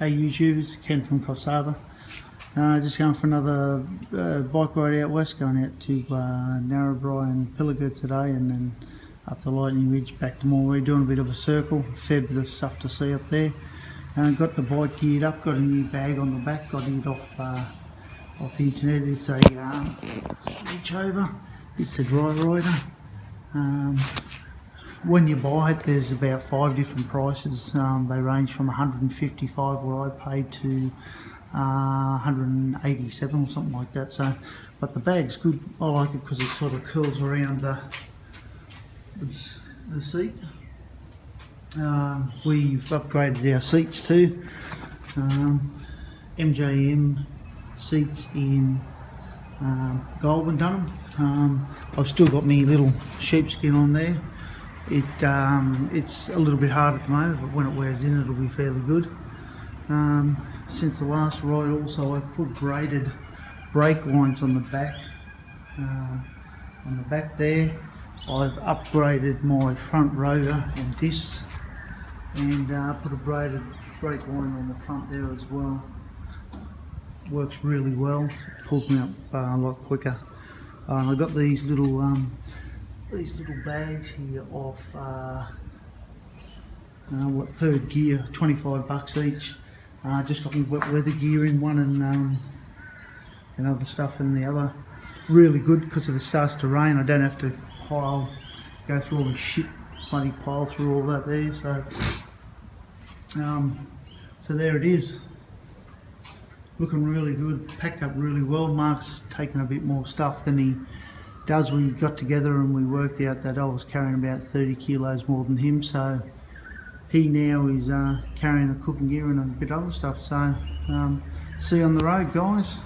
Hey YouTubers, Ken from Coffs Harbour. Just going for another bike ride out west, going out to Narrabri and Pilliga today, and then up the Lightning Ridge back to Morree, doing a bit of a circle. A fair bit of stuff to see up there. Got the bike geared up, got a new bag on the back, got it off the internet. It's a switch over, it's a dry rider. When you buy it, there's about 5 different prices. They range from 155, where I paid, to 187 or something like that. So, but the bag's good. I like it because it sort of curls around the seat. We've upgraded our seats too. MJM seats in Goulburn done them. I've still got my little sheepskin on there. It's a little bit hard at the moment, but when it wears in, it'll be fairly good. Since the last ride, also I've put braided brake lines on the back. On the back there, I've upgraded my front rotor and discs, and put a braided brake line on the front there as well. Works really well. It pulls me up a lot quicker. I've got these little bags here off third gear, 25 bucks each. Just got my wet weather gear in one, and other stuff in the other. Really good, because if it starts to rain, I don't have to go through all the shit, bloody pile through all that there. So there it is. Looking really good, packed up really well. Mark's taken a bit more stuff than he does. We got together and we worked out that I was carrying about 30 kilos more than him, so he now is carrying the cooking gear and a bit of other stuff. So see you on the road, guys.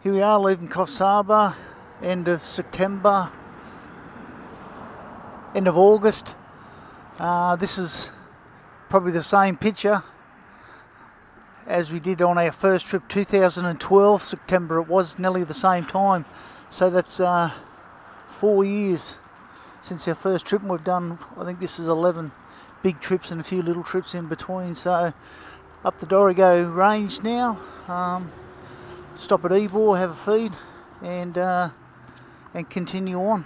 Here we are, leaving Coffs Harbour, end of September, end of August. This is probably the same picture as we did on our first trip, 2012 September. It was nearly the same time, so that's 4 years since our first trip, and we've done, I think this is 11 big trips and a few little trips in between. So up the Dorigo range now, stop at Ebor, have a feed, and continue on.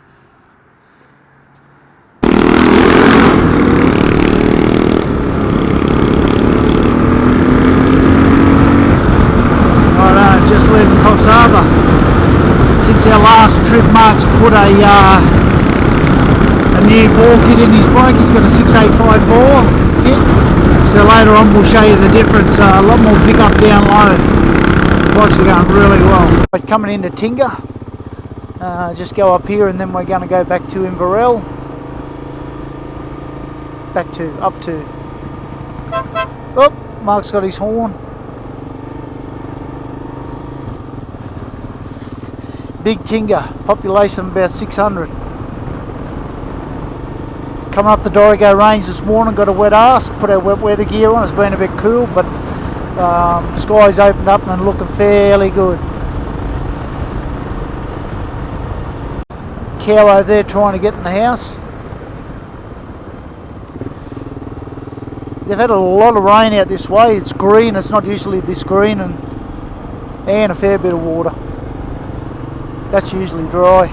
Just leaving Coffs Harbour. Since our last trip, Mark's put a new bore kit in his bike. He's got a 685 bore kit. So later on we'll show you the difference. A lot more pickup down low. The bikes are going really well. We're coming into Tinga. Just go up here, and then we're going to go back to Inverell. Up to. Oh, Mark's got his horn. Big Tinga, population of about 600. Coming up the Dorigo range this morning, got a wet arse, put our wet weather gear on. It's been a bit cool, but skies opened up and looking fairly good. Cow over there trying to get in the house. They've had a lot of rain out this way. It's green, it's not usually this green, and a fair bit of water. That's usually dry.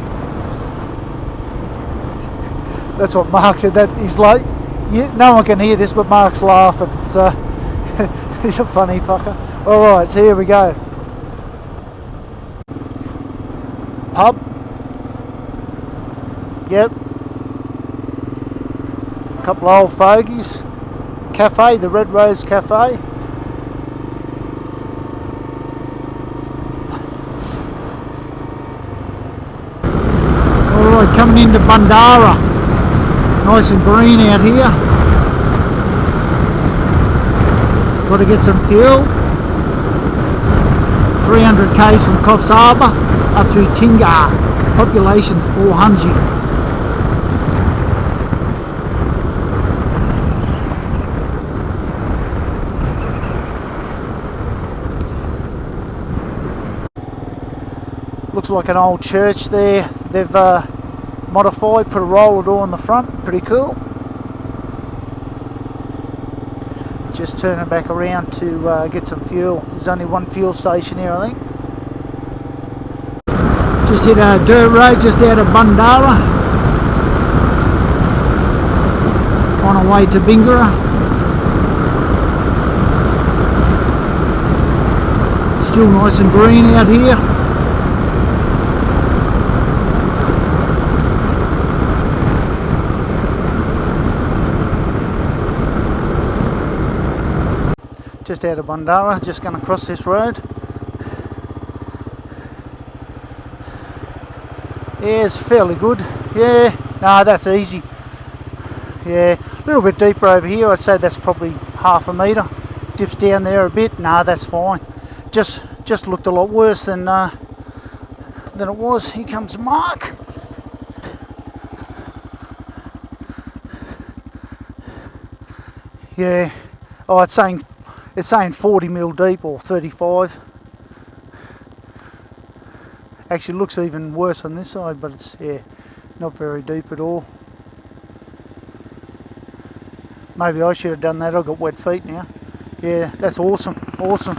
That's what Mark said. That he's like, no one can hear this, but Mark's laughing. So he's a funny fucker. All right, so here we go. Pub. Yep. A couple of old fogies. Cafe, the Red Rose Cafe. Coming into Bingara, nice and green out here. Got to get some fuel. 300 k's from Coffs Harbour up through Tinga, population 400. Looks like an old church there. They've modified, put a roller door in the front. Pretty cool. Just turning back around to get some fuel. There's only one fuel station here, I think. Just hit a dirt road just out of Bingara. On our way to Bingara. Still nice and green out here. Just out of Bingara, just going to cross this road. Yeah, it's fairly good. Yeah, no, that's easy. Yeah, a little bit deeper over here. I'd say that's probably half a metre. Dips down there a bit. No, that's fine. Just looked a lot worse than it was. Here comes Mark. Yeah. Oh, it's saying 40 mil deep or 35. Actually looks even worse on this side, but it's, yeah, not very deep at all. Maybe I should have done that. I've got wet feet now. Yeah, that's awesome. Awesome.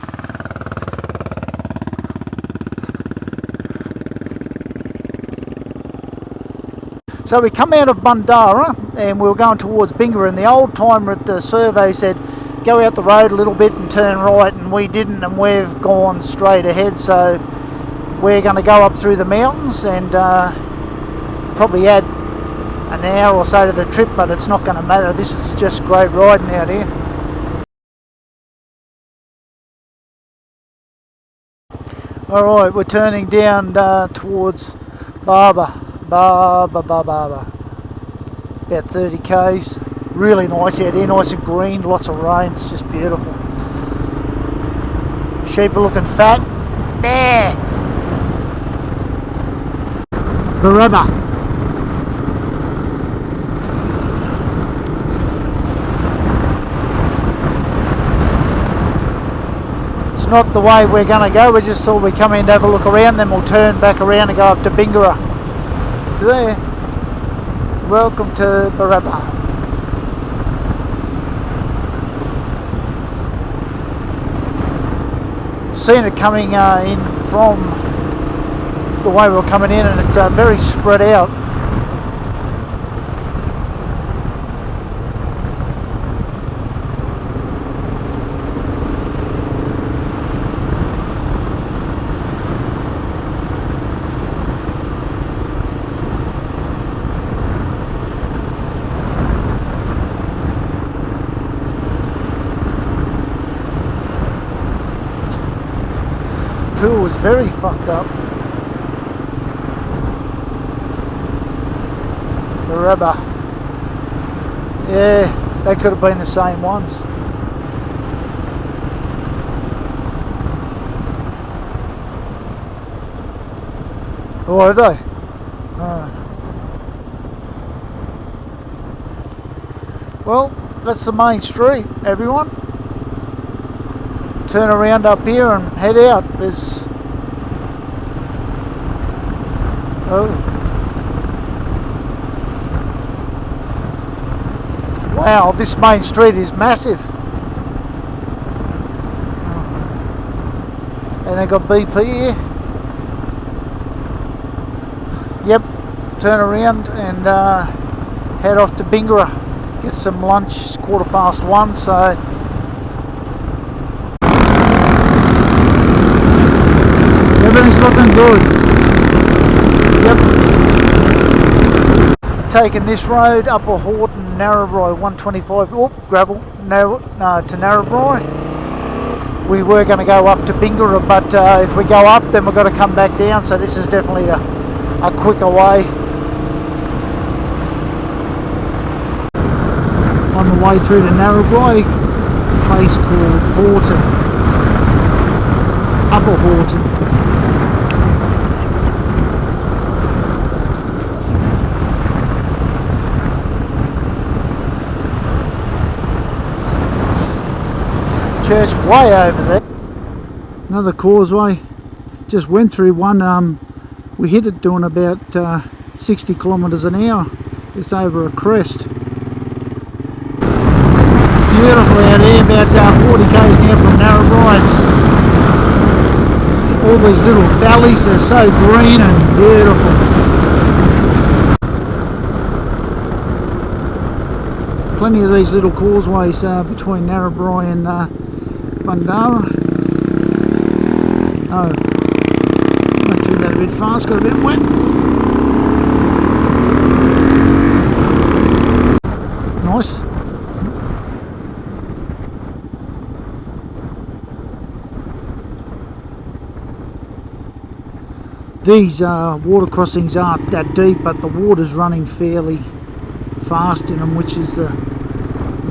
So we come out of Bingara and we were going towards Bingara, and the old timer at the survey said go out the road a little bit and turn right, and we didn't, and we've gone straight ahead. So we're going to go up through the mountains and probably add an hour or so to the trip, but it's not going to matter. This is just great riding out here. Alright, we're turning down towards Barber. About 30 k's. Really nice out here, nice and green, lots of rain, it's just beautiful. Sheep are looking fat. There! Baraba. It's not the way we're going to go. We just thought we'd come in to have a look around, then we'll turn back around and go up to Bingara. There. Welcome to Baraba. Seen it coming in from the way we're coming in, and it's very spread out. Pool was very fucked up. Baraba. Yeah, they could have been the same ones. Oh, are they? Well, that's the main street, everyone. Turn around up here and head out. There's... oh. Wow, this main street is massive. And they've got BP here. Yep, turn around and head off to Bingara. Get some lunch. It's 1:15, so... everything's looking good. Yep. Taking this road up a Horton, Narrabri, 125. Oh, gravel. No, to Narrabri. We were going to go up to Bingara, but if we go up, then we've got to come back down. So this is definitely a quicker way. On the way through to Narrabri, a place called Horton. Upper Horton. Church way over there. Another causeway. Just went through one We hit it doing about 60 kilometres an hour. It's over a crest. Beautiful out here, about 40 k's now from Narrabri. All these little valleys are so green and beautiful. Plenty of these little causeways between Narrabri and Bingara. Oh, went through that a bit fast, got a bit wet. Nice. These water crossings aren't that deep, but the water's running fairly fast in them, which is the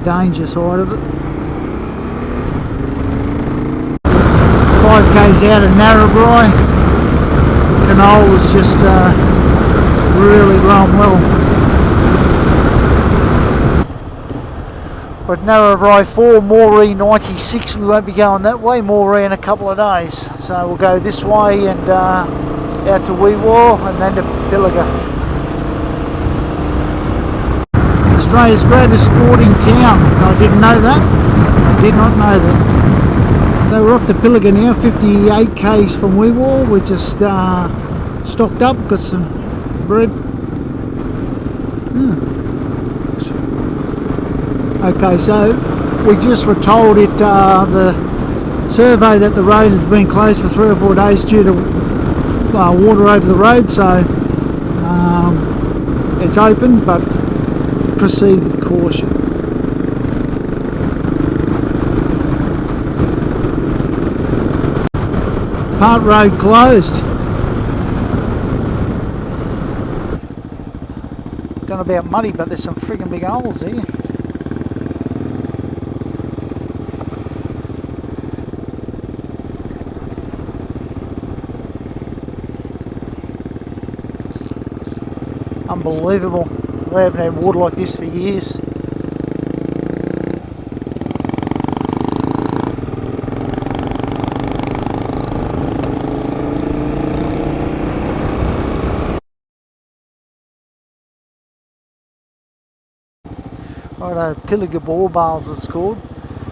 danger side of it. 5 k's out of Narrabri. Canal was just really growing well. But Narrabri 4, Morree 96, we won't be going that way. Morree in a couple of days. So we'll go this way and out to Weewar and then to Pilliga. Australia's greatest sporting town. I didn't know that. I did not know that. So we're off to Pilliga now, 58 k's from Weewar. We just stocked up, got some bread. Okay, so we just were told the survey that the road has been closed for 3 or 4 days due to water over the road, so it's open, but proceed with caution. Part road closed. Don't know about muddy, but there's some friggin' big holes here. Unbelievable. They haven't had water like this for years. Righto, Pilliga Barbals it's called,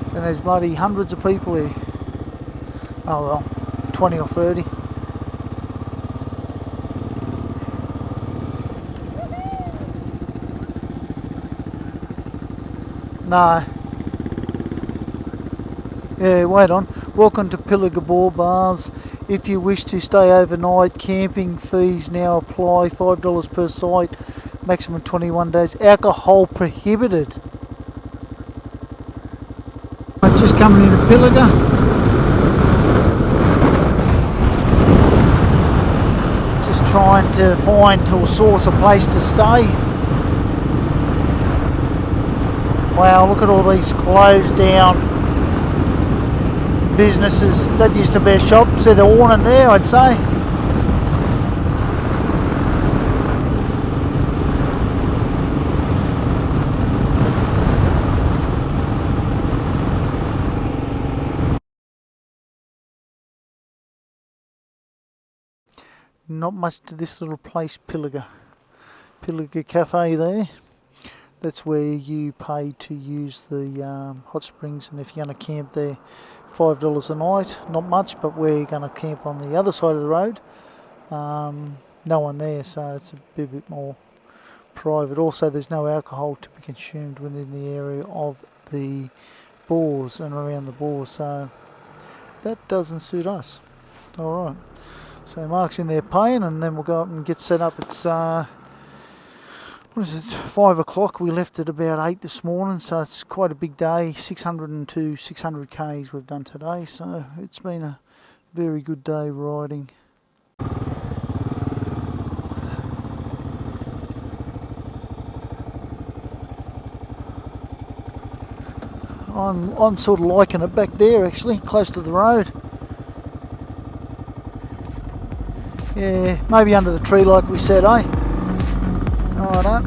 and there's bloody hundreds of people here. Oh well, 20 or 30. No. Yeah, wait on. Welcome to Pilliga Barbals. If you wish to stay overnight, camping fees now apply, $5 per site, maximum 21 days. Alcohol prohibited. I'm just coming into Pilliga. Just trying to find or source a place to stay. Wow, look at all these closed down businesses. That used to be a shop. See the awning there, I'd say. Not much to this little place, Pilliga Cafe there. That's where you pay to use the hot springs, and if you're going to camp there, $5 a night. Not much, but we're going to camp on the other side of the road. No one there, so it's a bit more private. Also, there's no alcohol to be consumed within the area of the bores and around the bores, so that doesn't suit us. Alright, so Mark's in there paying, and then we'll go up and get set up. It's what is it, 5 o'clock. We left at about 8 this morning, so it's quite a big day. 600 k's we've done today, so it's been a very good day riding. I'm sort of liking it back there, actually, close to the road. Yeah, maybe under the tree like we said, eh? Righto.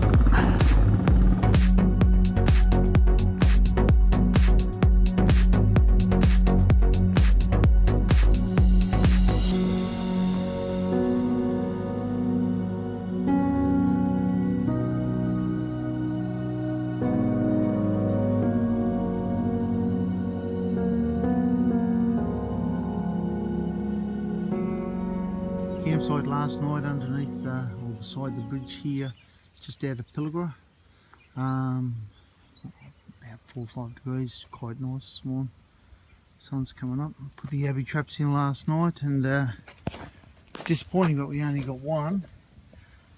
campsite last night underneath or beside the bridge here, just out of Bingara. About 4 or 5 degrees, quite nice this morning. Sun's coming up. Put the yabby traps in last night, and disappointing that we only got one.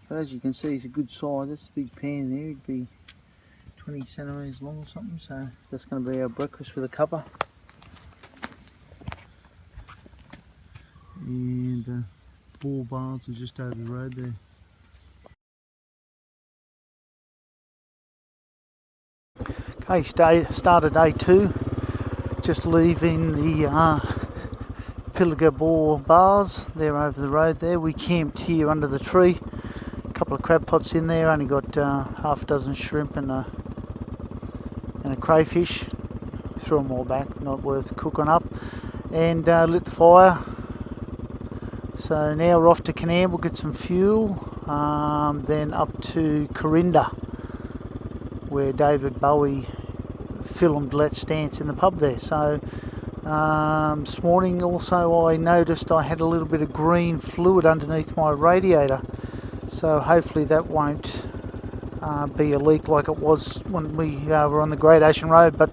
But as you can see, it's a good size. That's a big pan there. It'd be 20 centimetres long or something. So that's going to be our breakfast with a cuppa. And ball bars are just over the road there. Okay, started day 2. Just leaving the Bingara bars. They're over the road there. We camped here under the tree. A couple of crab pots in there. Only got half a dozen shrimp and a crayfish. Threw them all back. Not worth cooking up. And lit the fire. So now we're off to KlR. We'll get some fuel. Then up to Carinda, where David Bowie filmed Let's Dance in the pub there. So this morning also I noticed I had a little bit of green fluid underneath my radiator, so hopefully that won't be a leak like it was when we were on the Great Ocean Road, but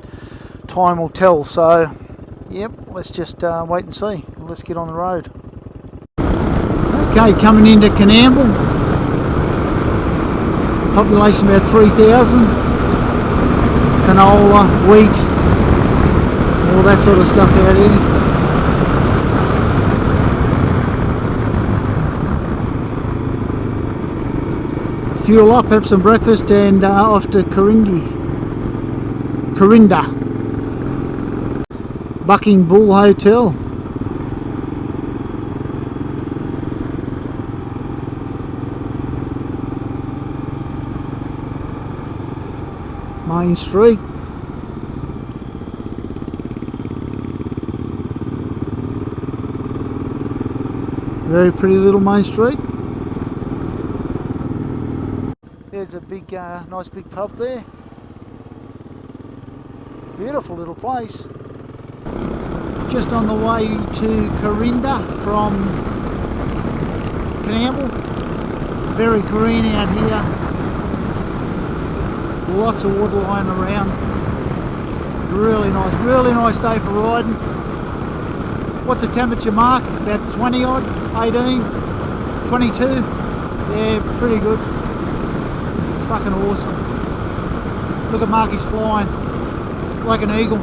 time will tell. So yep, let's just wait and see. Let's get on the road. Okay, coming into KlR, population about 3,000. Canola, wheat, all that sort of stuff out here. Fuel up, have some breakfast, and off to Carinda, Bucking Bull Hotel. Main Street. Very pretty little main street. There's a big, nice big pub there. Beautiful little place. Just on the way to Carinda from KlR. Very green out here. Lots of water lying around. Really nice day for riding. What's the temperature, Mark? About 20 odd, 18, 22? Yeah, pretty good. It's fucking awesome. Look at Mark, he's flying like an eagle.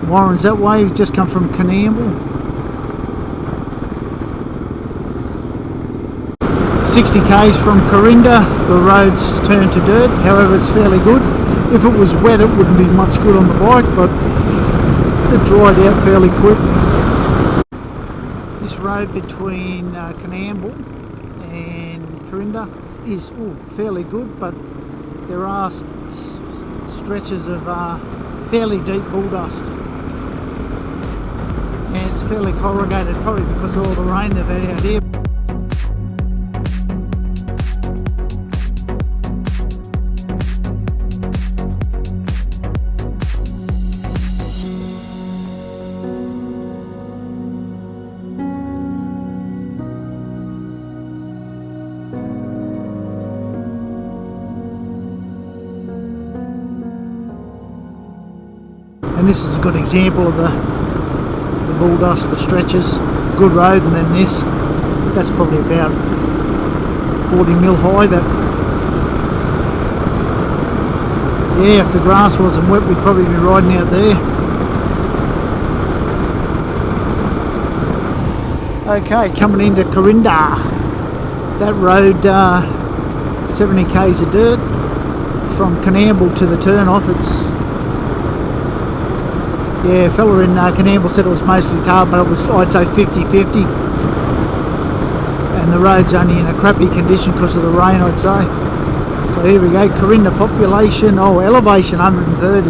Warren's that way, we just come from KlR. 60 k's from Carinda, the road's turned to dirt, however it's fairly good. If it was wet it wouldn't be much good on the bike, but it dried out fairly quick. This road between KlR and Carinda is fairly good, but there are stretches of fairly deep bull dust. And it's fairly corrugated, probably because of all the rain they've had out here. And this is a good example of the bull dust, the stretches, good road, and then that's probably about 40 mil high. That, yeah, if the grass wasn't wet we'd probably be riding out there. Okay, coming into Carinda. That road, 70 k's of dirt from KlR to the turn off. Yeah, a fella in KlR said it was mostly tar, but it was, I'd say, 50-50. And the road's only in a crappy condition because of the rain, I'd say. So here we go, Carinda population, elevation 130.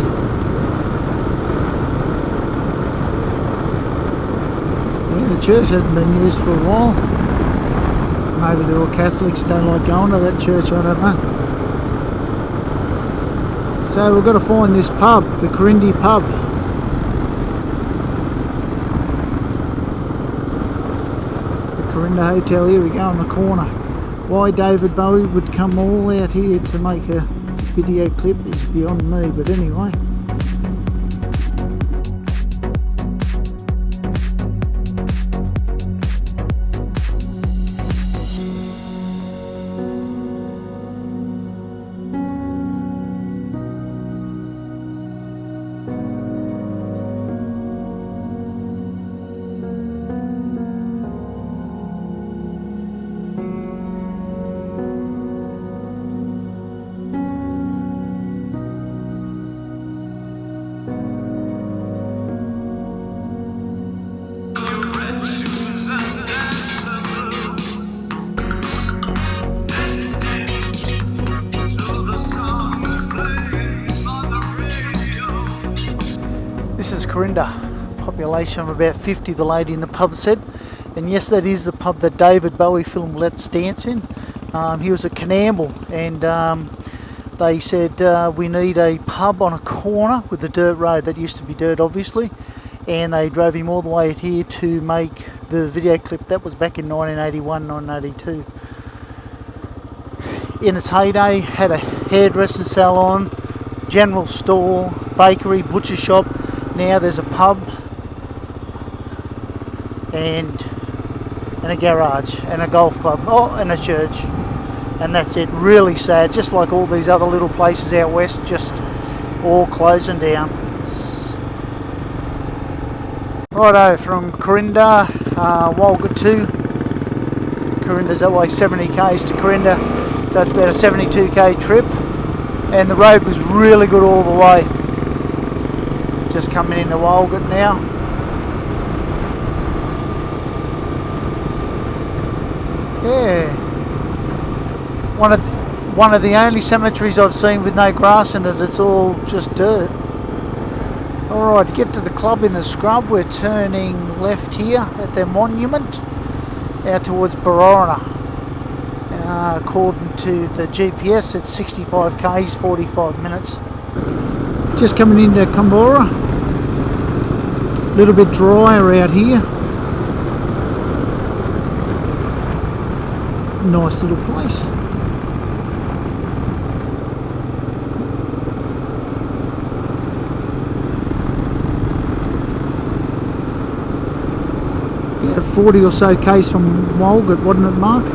Yeah, the church hasn't been used for a while. Maybe they're all Catholics and don't like going to that church, I don't know. So we've got to find this pub, the Carinda pub. Carinda Hotel. Here we go on the corner. Why David Bowie would come all out here to make a video clip is beyond me, but anyway. This is Carinda, population of about 50, the lady in the pub said. And yes, that is the pub that David Bowie filmed Let's Dance in. He was at Canamble, and they said we need a pub on a corner with a dirt road. That used to be dirt, obviously, and they drove him all the way here to make the video clip. That was back in 1981, 1982. In its heyday, had a hairdressing salon, general store, bakery, butcher shop. Now there's a pub and a garage and a golf club, and a church, and that's it. Really sad, just like all these other little places out west, just all closing down. Righto, from Carinda, Walgett to Carinda's that way 70 k's to Carinda, so that's about a 72k trip, and the road was really good all the way. Just coming into Walgett now. Yeah, one of the only cemeteries I've seen with no grass in it. It's all just dirt. Alright, to get to the club in the scrub, we're turning left here at their monument out towards Bingara. According to the GPS, it's 65 k's, 45 minutes. Just coming into Cumborah. A little bit drier out here. Nice little place. Yeah, 40 or so k's from Walgett, wasn't it, Mark?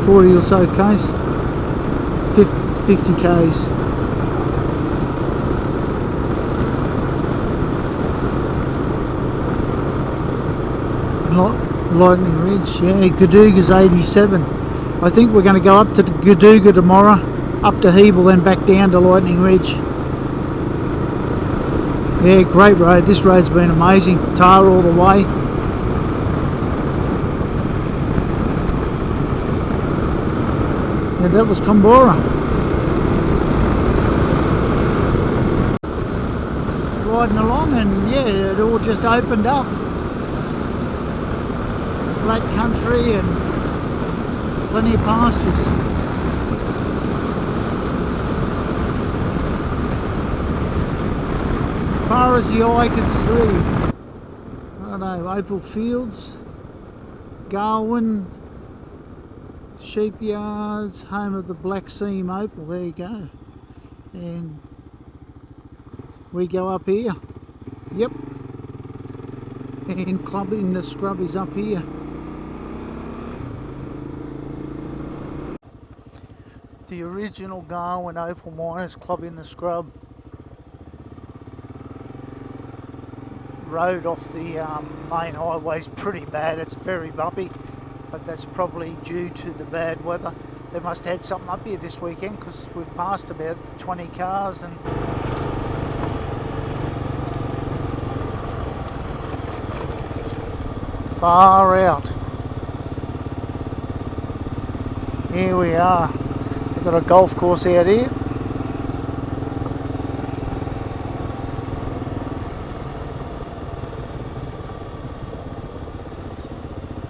40 or so k's. 50 k's. Lightning Ridge, yeah, Goodooga's 87. I think we're going to go up to Goodooga tomorrow, up to Hebel, then back down to Lightning Ridge. Yeah, great road. This road's been amazing. Tar all the way. Yeah, that was Cumborah. Riding along, and yeah, it all just opened up. Flat country and plenty of pastures. Far as the eye could see. I don't know, Opal Fields, Garwin, sheep yards, home of the Black Seam Opal. There you go. And we go up here. Yep. And club in the scrub is up here. The original Garwin Opal Miners Club in the scrub. Road off the main highway is pretty bad. It's very bumpy, but that's probably due to the bad weather. They must have had something up here this weekend, because we've passed about 20 cars and far out. Here we are. They've got a golf course out here.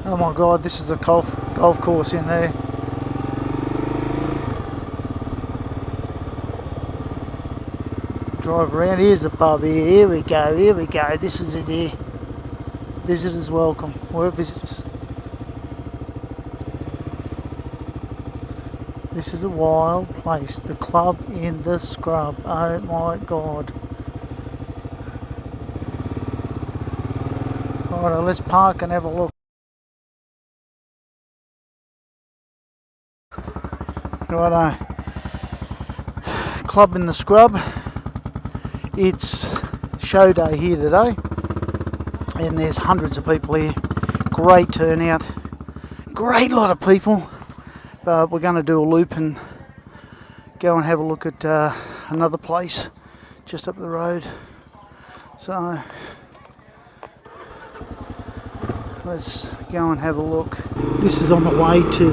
Oh my god, this is a golf course in there. Drive around. Here's the pub here. Here we go. This is it here. Visitors welcome. We're visitors. This is a wild place. The club in the scrub. Oh my god. Alright, let's park and have a look. Righto. Club in the scrub. It's show day here today. And there's hundreds of people here. Great turnout. Great lot of people. But we're going to do a loop and go and have a look at another place just up the road. So let's go and have a look. This is on the way to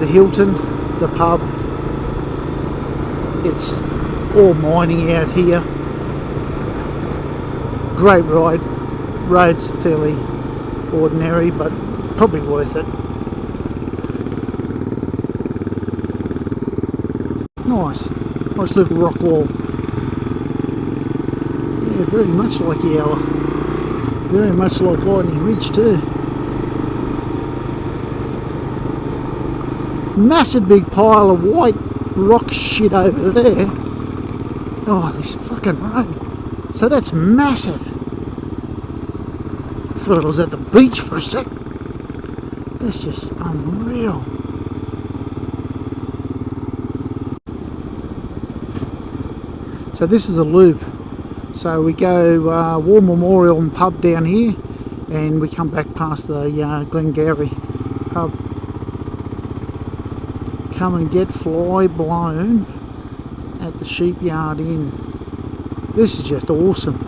the Hilton, the pub. It's all mining out here. Great ride. Road's fairly ordinary, but probably worth it. Nice little rock wall. Yeah, very much like Yarra. Very much like Lightning Ridge too. Massive big pile of white rock shit over there. Oh, this fucking road. So that's massive. Thought it was at the beach for a sec. That's just unreal. So this is a loop. So we go War Memorial and pub down here, and we come back past the Glengary pub. Come and get fly blown at the Sheepyard Inn. This is just awesome.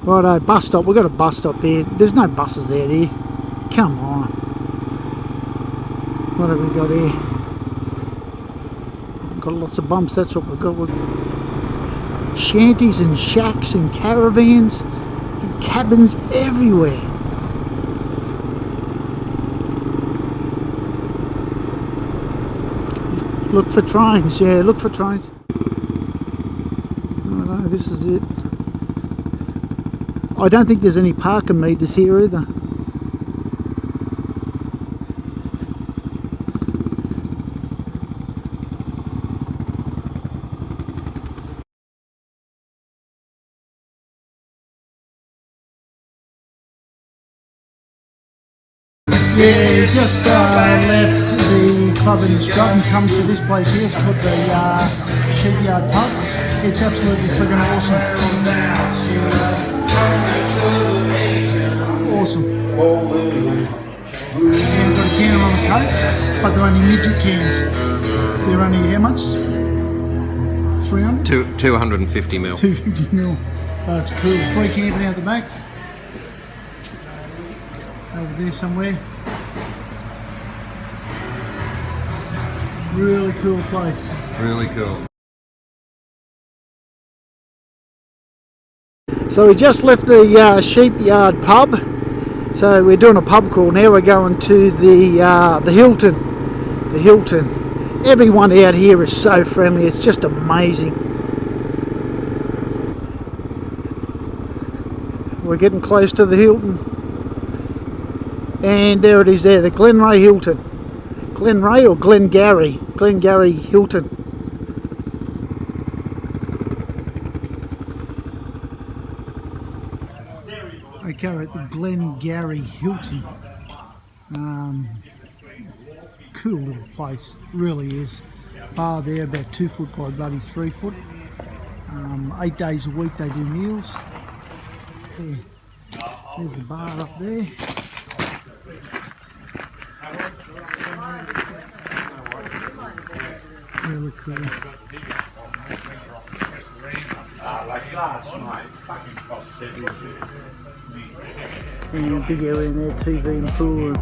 Righto, bus stop. We've got a bus stop here. There's no buses out here. Come on. What have we got here? We've got lots of bumps. That's what we've got. We've got shanties and shacks and caravans and cabins everywhere. Look for trains. Yeah, look for trains. Righto, this is it. I don't think there's any parking meters here either. Yeah, just left the club in the scrub and come to this place here. It's called the Sheepyard Pub. It's absolutely friggin' awesome. Awesome. And we've got a can on the Coke, but they're only midget cans. They're only how much? 300? 250 mil. 250 mil. That's cool. Free camping out the back. Over there somewhere. Really cool place. Really cool. So we just left the Sheepyard pub. So we're doing a pub crawl now. We're going to the Hilton. The Hilton. Everyone out here is so friendly. It's just amazing. We're getting close to the Hilton. And there it is there, the Glenray Hilton. Glenray or Glengary? Glengary Hilton. Okay, we're at the Glengary Hilton. Cool little place, really is. Bar there about 2 foot by bloody 3 foot. 8 days a week they do meals. There. There's the bar up there. Really cool. And a big area in there, TV and pool.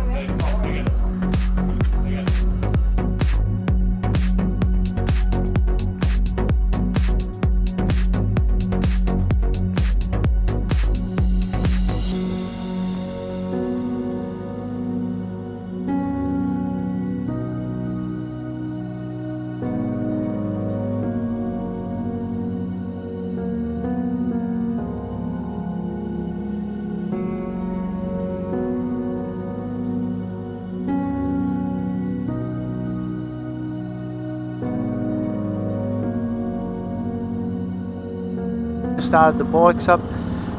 started the bikes up,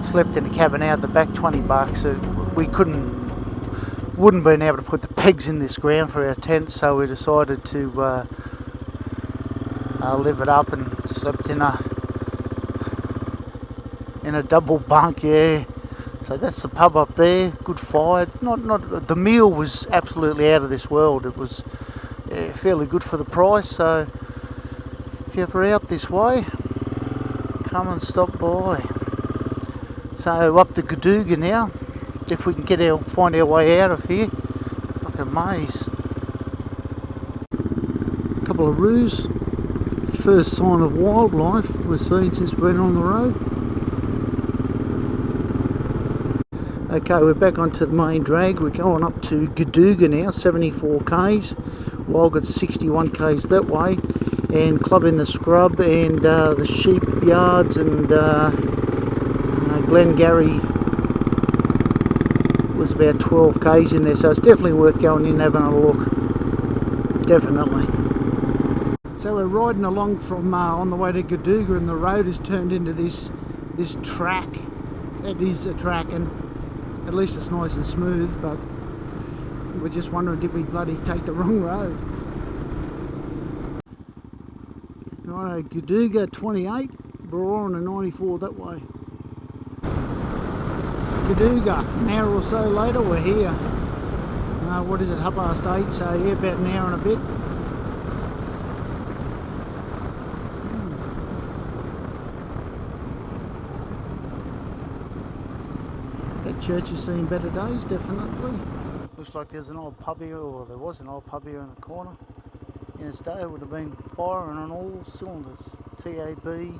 slept in the cabin out the back, $20. We wouldn't been able to put the pegs in this ground for our tent, so we decided to live it up and slept in a double bunk, yeah. So that's the pub up there. Good fire. Not the meal was absolutely out of this world. It was fairly good for the price. So if you're ever out this way, come and stop by. So up to Goodooga now. If we can find our way out of here. Fucking maze. Couple of roos. First sign of wildlife we've seen since we've been on the road. Okay, we're back onto the main drag. We're going up to Goodooga now, 74 k's. Walgett 61 k's that way, and club in the scrub and the sheep yards and Glengary was about 12 k's in there, so it's definitely worth going in and having a look. Definitely. So we're riding along from on the way to Goodooga, and the road has turned into this track. It is a track, and at least it's nice and smooth, but we're just wondering, did we bloody take the wrong road? Righto, Goodooga 28, Bowie 94 that way. Goodooga, an hour or so later we're here. What is it, 8:30, so yeah, about an hour and a bit. That church has seen better days, definitely. Looks like there's an old pub here, or there was an old pub here in the corner. In its day it would have been firing on all cylinders. TAB.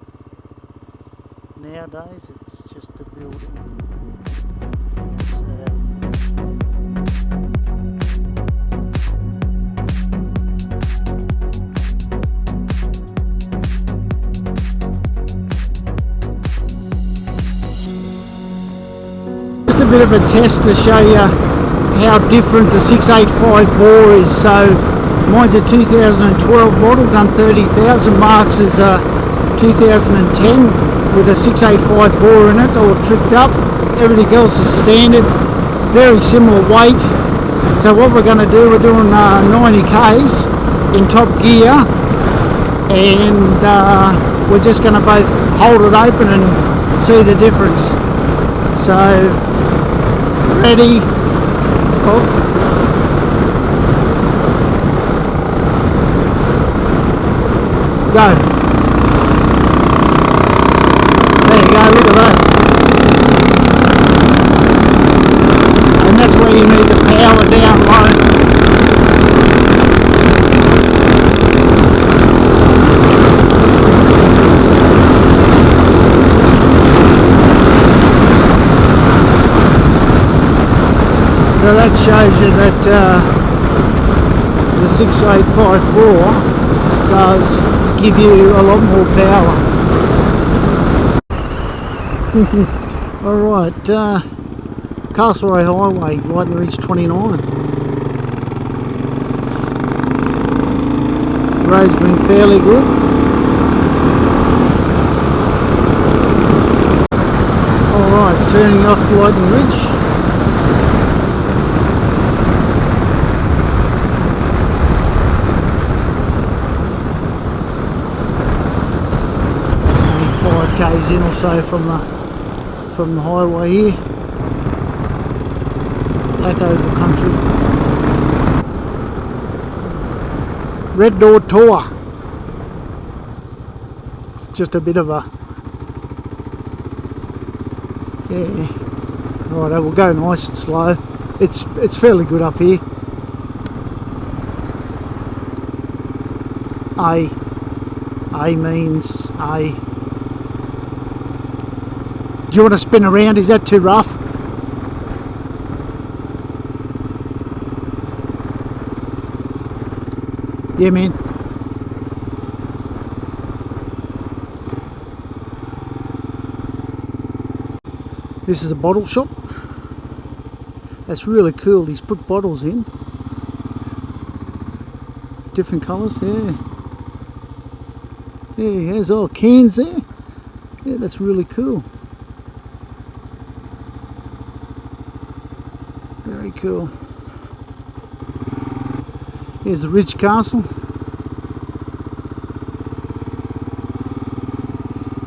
Nowadays it's just a building. Just a bit of a test to show you how different the 685 bore is. So mine's a 2012 model, done 30,000. Mark's is a 2010 with a 685 bore in it, all tricked up. Everything else is standard, very similar weight. So what we're going to do, we're doing 90 k's in top gear, and we're just going to both hold it open and see the difference. So ready, oh. Go. There you go, look at that. And that's where you need the power down low. So that shows you that the 685 bore does give you a lot more power. Alright, Castlereagh Highway, Lightning Ridge 29. The road's been fairly good. Alright, turning off to Lightning Ridge. K's in or so from the highway here. Black Oval Country. Red Door Tour. It's just a bit of a, yeah. Right, we'll go nice and slow. It's fairly good up here. A means A. Do you want to spin around? Is that too rough? Yeah, man. This is a bottle shop. That's really cool. He's put bottles in. Different colours, yeah. Yeah, he has all cans there. Yeah, that's really cool. Very cool. Here's the Ridge Castle.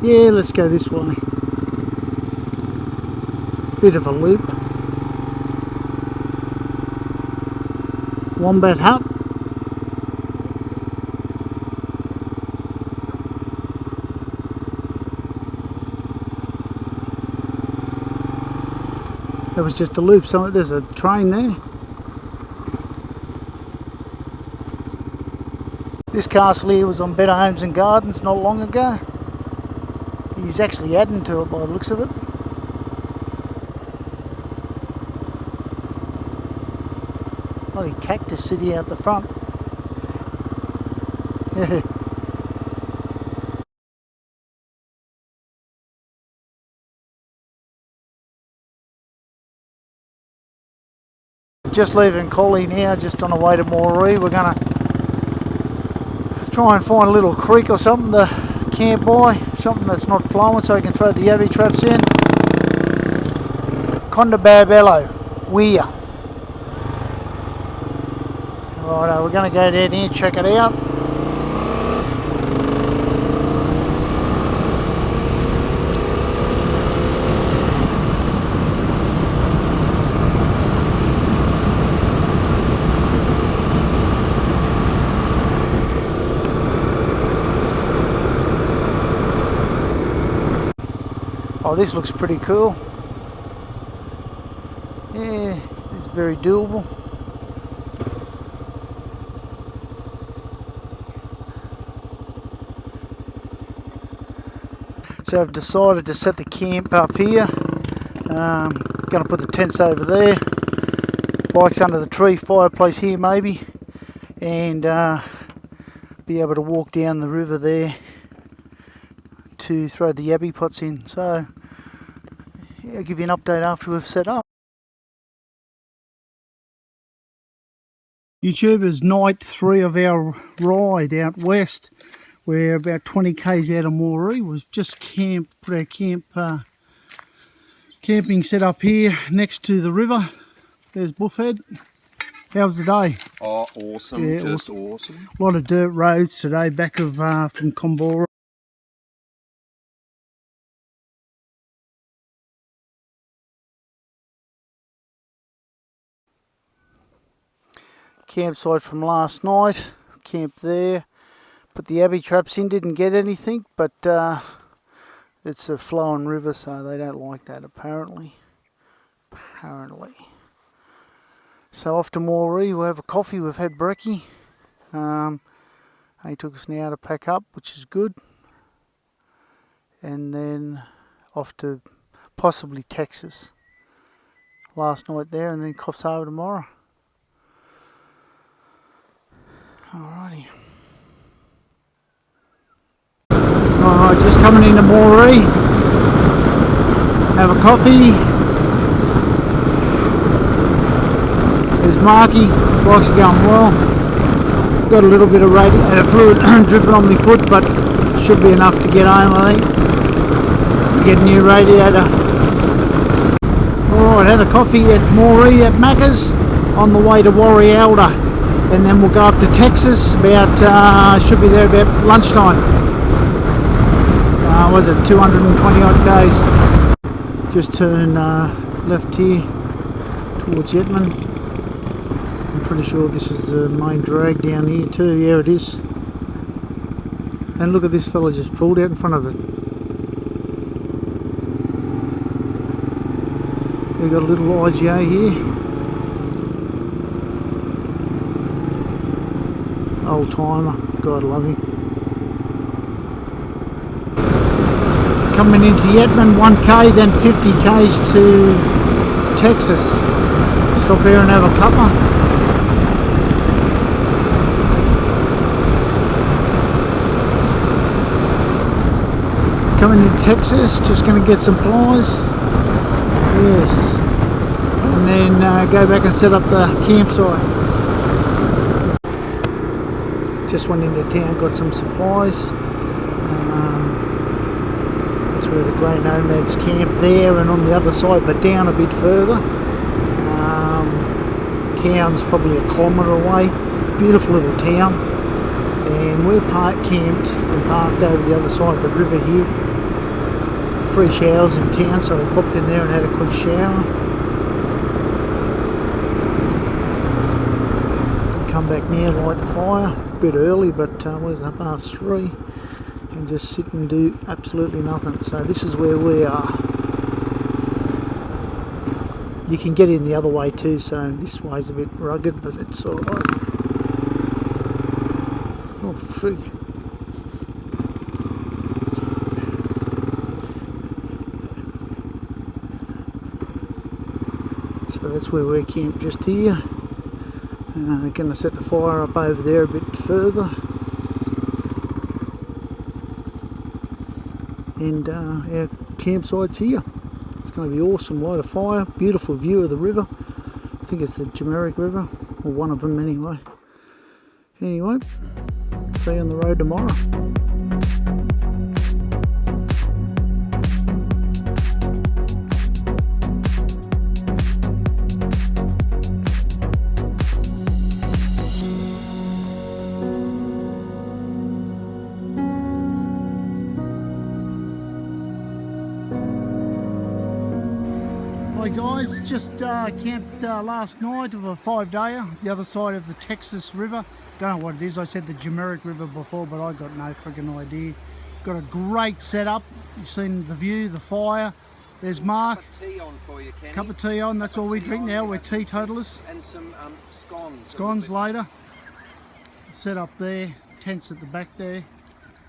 Yeah, let's go this way. Bit of a loop. Wombat Hut. That was just a loop, so there's a train there. This castle here was on Better Homes and Gardens not long ago. He's actually adding to it by the looks of it. Bloody cactus city out the front. Yeah. Just leaving Collie now, just on the way to Morree. We're going to try and find a little creek or something to camp by, something that's not flowing so we can throw the yabby traps in. Condababello, Weir. Right, we're going to go down here and check it out. Oh, this looks pretty cool. Yeah, it's very doable. So I've decided to set the camp up here. Going to put the tents over there. Bikes under the tree, fireplace here maybe. And be able to walk down the river there to throw the yabby pots in. So yeah, I'll give you an update after we've set up. YouTubers, night 3 of our ride out west. We're about 20 k's out of Morree. We've just put our camping set up here next to the river. There's Buffhead. How was the day? Oh, awesome. Yeah, Just awesome. A lot of dirt roads today back of from Cumborah. Campsite from last night. Camped there. Put the yabby traps in, didn't get anything, but it's a flowing river, so they don't like that apparently. So off to Morree, we'll have a coffee, we've had brekkie. It took us an hour to pack up, which is good. And then off to possibly Texas. Last night there, and then Coffs Harbour tomorrow. Alrighty. Alright, just coming into Morree. Have a coffee. There's Marky. Bikes are going well. Got a little bit of radiator fluid dripping on my foot, but should be enough to get home, I think. Get a new radiator. Alright, had a coffee at Morree at Macca's on the way to Warialdia. And then we'll go up to Texas about, should be there about lunchtime. Was it 220 odd k's? Just turn left here towards Yerman. I'm pretty sure this is the main drag down here too. Yeah, it is. And look at this fella just pulled out in front of it. We've got a little IGA here. Old timer, God love him. Coming into Yerman, 1k, then 50 k's to Texas. Stop here and have a cuppa. Coming into Texas, just going to get some plies. Yes. And then go back and set up the campsite. Just went into town, got some supplies. That's where the grey nomads camp there, and on the other side, but down a bit further. Town's probably a kilometre away. Beautiful little town, and we're camped and parked over the other side of the river here. Free showers in town, so we popped in there and had a quick shower. Come back now, light the fire. A bit early, but what is it, 3:30? And just sit and do absolutely nothing. So this is where we are. You can get in the other way too, so this way's a bit rugged, but it's alright. Oh frig. So that's where we're camped, just here. Going to set the fire up over there a bit further. And our campsite's here. It's going to be awesome. Light a fire, beautiful view of the river. I think it's the Cumborah River, or one of them anyway. Anyway, see you on the road tomorrow. Hi guys, just camped last night of a 5-dayer, the other side of the Texas River. Don't know what it is, I said the Cumborah River before, but I got no friggin' idea. Got a great setup, you've seen the view, the fire. There's Mark. Cup of tea on for you, Kenny. Cup of tea on, that's all we drink now, we're teetotalers. And some scones. Scones later. Set up there, tents at the back there.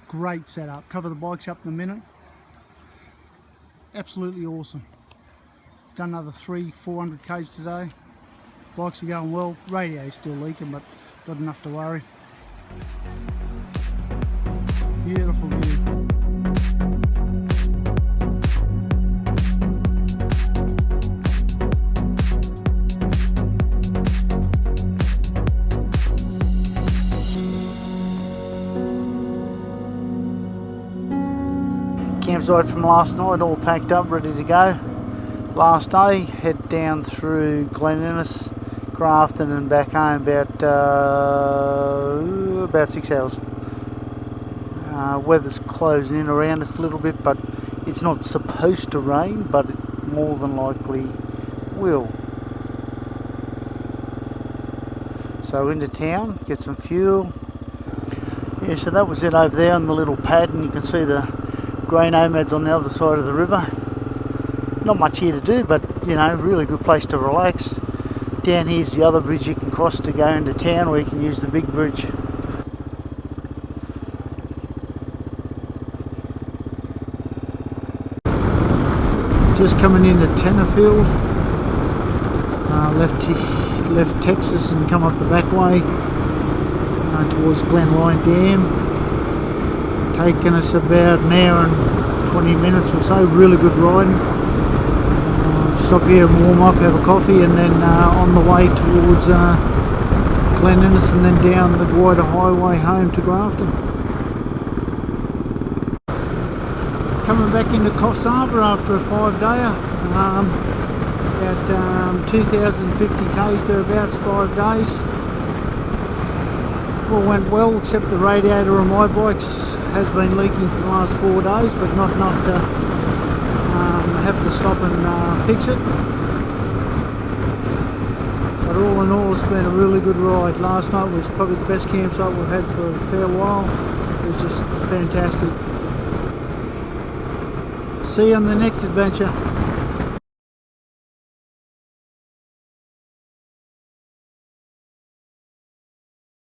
Great setup, cover the bikes up in a minute. Absolutely awesome. Done another 300-400 k's today. Bikes are going well. Radio's still leaking, but got enough to worry. Beautiful view. Campsite from last night, all packed up, ready to go. Last day, head down through Glengary, Grafton and back home about 6 hours. Weather's closing in around us a little bit, but it's not supposed to rain, but it more than likely will. So into town, get some fuel. Yeah, so that was it over there on the little pad, and you can see the grey nomads on the other side of the river. Not much here to do, but you know, really good place to relax. Down here's the other bridge you can cross to go into town, or you can use the big bridge. Just coming into Tenterfield, left Texas and come up the back way towards Glengary Dam. Taking us about an hour and 20 minutes or so, really good riding. Stop here and warm up, have a coffee, and then on the way towards Glengary and then down the wider highway home to Grafton. Coming back into Coffs Harbour after a 5-dayer, about 2,050 k's thereabouts, 5 days. All went well, except the radiator on my bikes has been leaking for the last 4 days, but not enough to have to stop and fix it. But all in all, it's been a really good ride. Last night was probably the best campsite we've had for a fair while. It was just fantastic. See you on the next adventure.